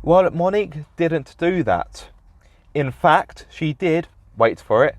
Well, Monique didn't do that. In fact, she did, wait for it,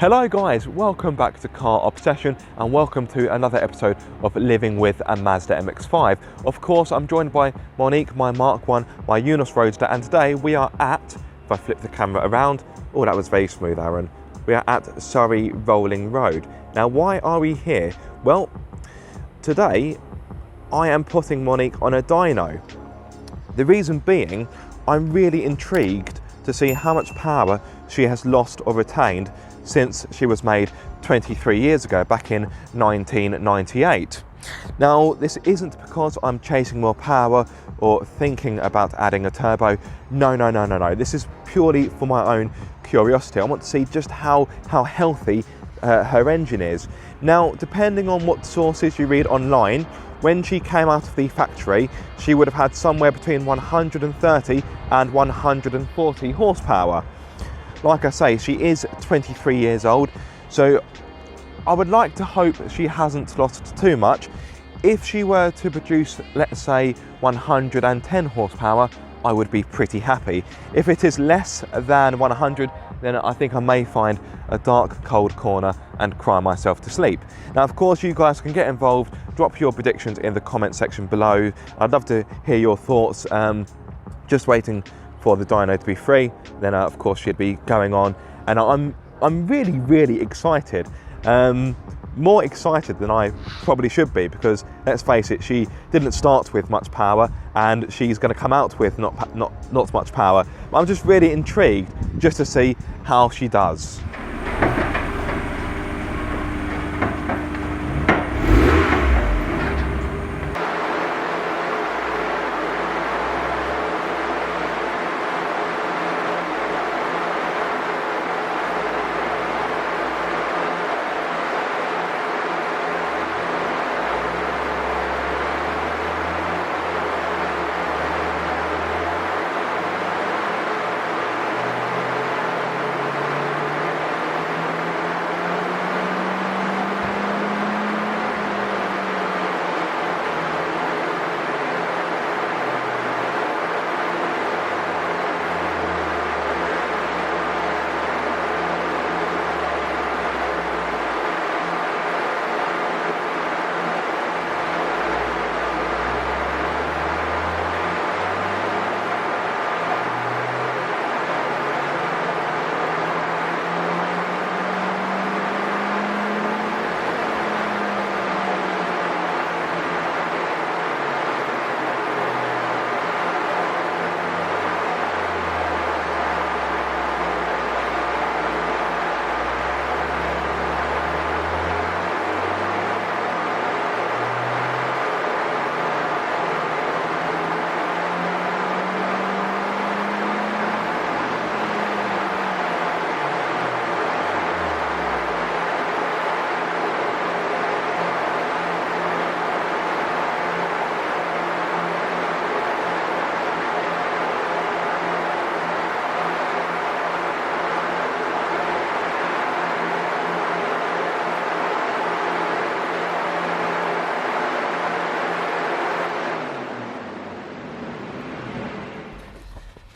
Hello guys, welcome back to Car Obsession and welcome to another episode of Living with a Mazda MX-5. Of course, I'm joined by Monique, my Mark 1, my Yunus Roadster, and today we are at, if I flip the camera around, oh that was very smooth Aaron, we are at Surrey Rolling Road. Now why are we here? Well, today I am putting Monique on a dyno. The reason being, I'm really intrigued to see how much power she has lost or retained since she was made 23 years ago, back in 1998. Now, this isn't because I'm chasing more power or thinking about adding a turbo. No. This is purely for my own curiosity. I want to see just how healthy her engine is. Now, depending on what sources you read online, when she came out of the factory, she would have had somewhere between 130 and 140 horsepower. Like I say, she is 23 years old, so I would like to hope she hasn't lost too much. If she were to produce, let's say, 110 horsepower, I would be pretty happy. If it is less than 100, then I think I may find a dark, cold corner and cry myself to sleep. Now, of course, you guys can get involved. Drop your predictions in the comment section below. I'd love to hear your thoughts. Just waiting for the dyno to be free, then of course she'd be going on, and I'm really excited, more excited than I probably should be, because let's face it, she didn't start with much power and she's going to come out with not much power. But I'm just really intrigued just to see how she does.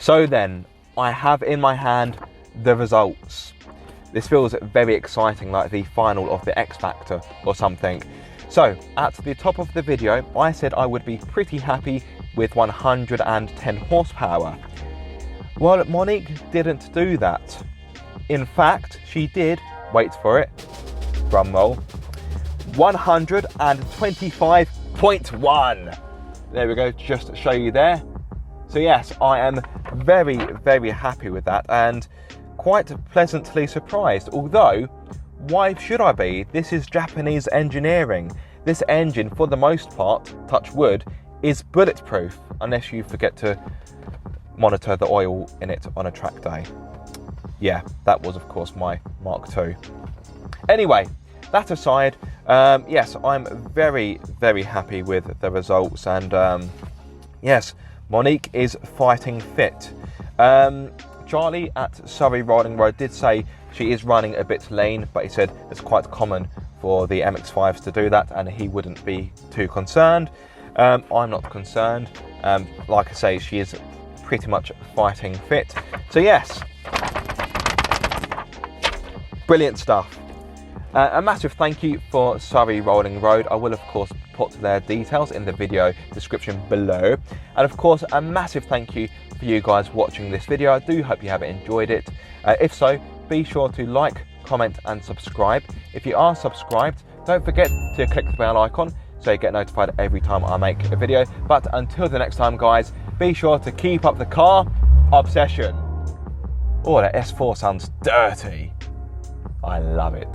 So then, I have in my hand the results. This feels very exciting, like the final of the X Factor or something. So, at the top of the video, I said I would be pretty happy with 110 horsepower. Well, Monique didn't do that. In fact, she did, wait for it, drum roll, 125.1. There we go, just to show you there. So yes, I am very happy with that and quite pleasantly surprised. Although, why should I be? This is Japanese engineering. This engine, for the most part, touch wood, is bulletproof, unless you forget to monitor the oil in it on a track day. Yeah, that was of course my Mark II. Anyway, that aside, yes, I'm very, very happy with the results, and yes, Monique is fighting fit. Charlie at Surrey Riding Road did say she is running a bit lean, but he said it's quite common for the MX-5s to do that and he wouldn't be too concerned. I'm not concerned. Like I say, she is pretty much fighting fit. So yes, brilliant stuff. A massive thank you for Surrey Riding Road. I will of course put their details in the video description below. And of course, a massive thank you for you guys watching this video. I do hope you have enjoyed it. If so, be sure to like, comment and subscribe. If you are subscribed, don't forget to click the bell icon so you get notified every time I make a video. But until the next time guys, be sure to keep up the car obsession. Oh, that S4 sounds dirty. I love it.